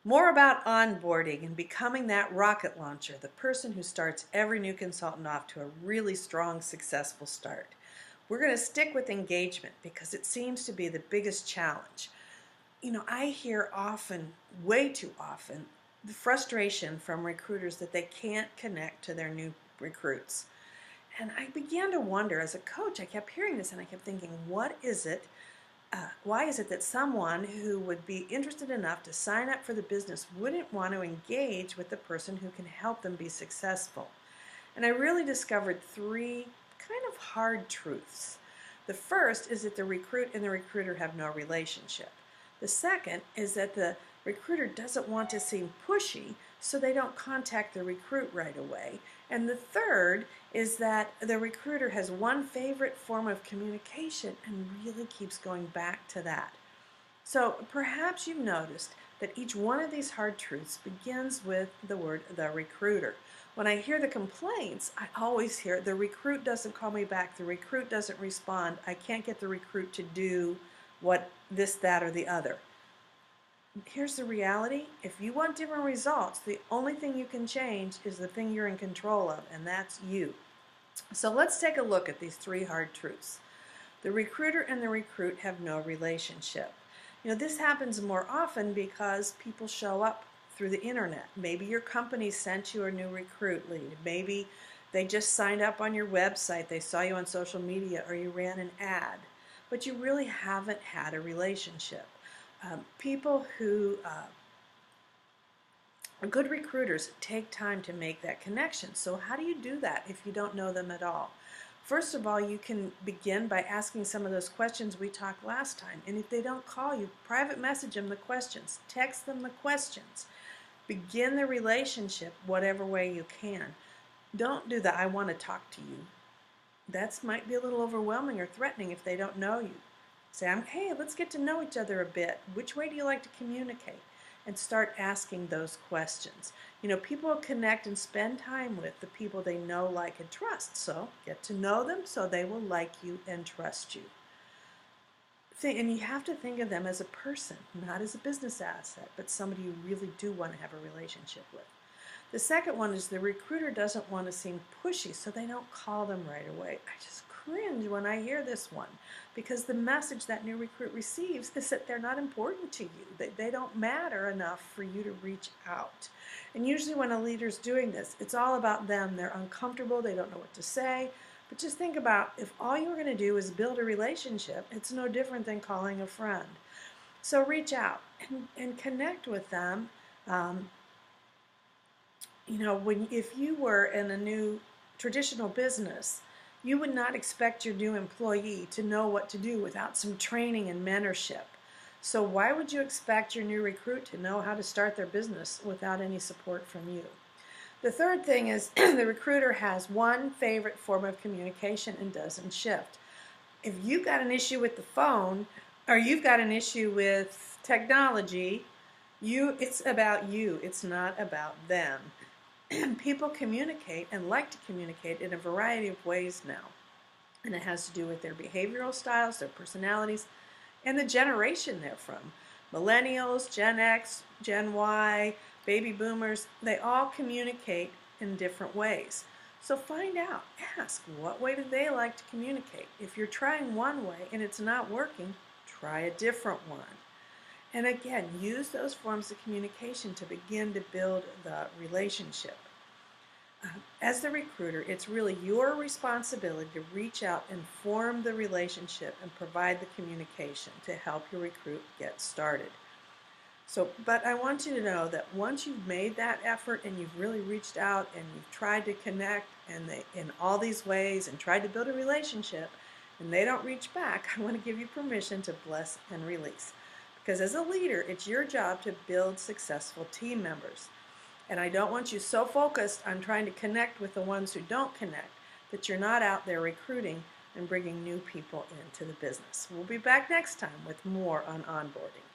More about onboarding and becoming that rocket launcher, the person who starts every new consultant off to a really strong, successful start. We're going to stick with engagement because it seems to be the biggest challenge. I hear often, way too often, the frustration from recruiters that they can't connect to their new recruits. And I began to wonder, as a coach, I kept hearing this and I kept thinking, why is it that someone who would be interested enough to sign up for the business wouldn't want to engage with the person who can help them be successful? And I really discovered three kind of hard truths. The first is that the recruit and the recruiter have no relationship. The second is that the recruiter doesn't want to seem pushy, so they don't contact the recruit right away. And the third is that the recruiter has one favorite form of communication and really keeps going back to that. So perhaps you've noticed that each one of these hard truths begins with the word the recruiter. When I hear the complaints, I always hear the recruit doesn't call me back, the recruit doesn't respond, I can't get the recruit to do what this, that, or the other. Here's the reality. If you want different results, the only thing you can change is the thing you're in control of, and that's you. So let's take a look at these three hard truths. The recruiter and the recruit have no relationship. This happens more often because people show up through the internet. Maybe your company sent you a new recruit lead. Maybe they just signed up on your website, they saw you on social media, or you ran an ad. But you really haven't had a relationship. People who are good recruiters take time to make that connection. So how do you do that if you don't know them at all? First of all, you can begin by asking some of those questions we talked last time. And if they don't call you, private message them the questions. Text them the questions. Begin the relationship whatever way you can. Don't do the I want to talk to you. That might be a little overwhelming or threatening if they don't know you. Say, hey, let's get to know each other a bit. Which way do you like to communicate? And start asking those questions. People connect and spend time with the people they know, like, and trust. So get to know them so they will like you and trust you. And you have to think of them as a person, not as a business asset, but somebody you really do want to have a relationship with. The second one is the recruiter doesn't want to seem pushy, so they don't call them right away. I just cringe when I hear this one because the message that new recruit receives is that they're not important to you. They don't matter enough for you to reach out. And usually when a leader's doing this, it's all about them. They're uncomfortable. They don't know what to say. But just think about if all you're going to do is build a relationship, it's no different than calling a friend. So reach out and connect with them. If you were in a new traditional business, you would not expect your new employee to know what to do without some training and mentorship. So why would you expect your new recruit to know how to start their business without any support from you? The third thing is the recruiter has one favorite form of communication and doesn't shift. If you've got an issue with the phone or you've got an issue with technology, it's about you. It's not about them. People communicate and like to communicate in a variety of ways now. And it has to do with their behavioral styles, their personalities, and the generation they're from. Millennials, Gen X, Gen Y, baby boomers, they all communicate in different ways. So find out, ask, what way do they like to communicate? If you're trying one way and it's not working, try a different one. And again, use those forms of communication to begin to build the relationship. As the recruiter, it's really your responsibility to reach out and form the relationship and provide the communication to help your recruit get started. But I want you to know that once you've made that effort and you've really reached out and you've tried to connect in all these ways and tried to build a relationship and they don't reach back, I want to give you permission to bless and release. Because as a leader, it's your job to build successful team members. And I don't want you so focused on trying to connect with the ones who don't connect that you're not out there recruiting and bringing new people into the business. We'll be back next time with more on onboarding.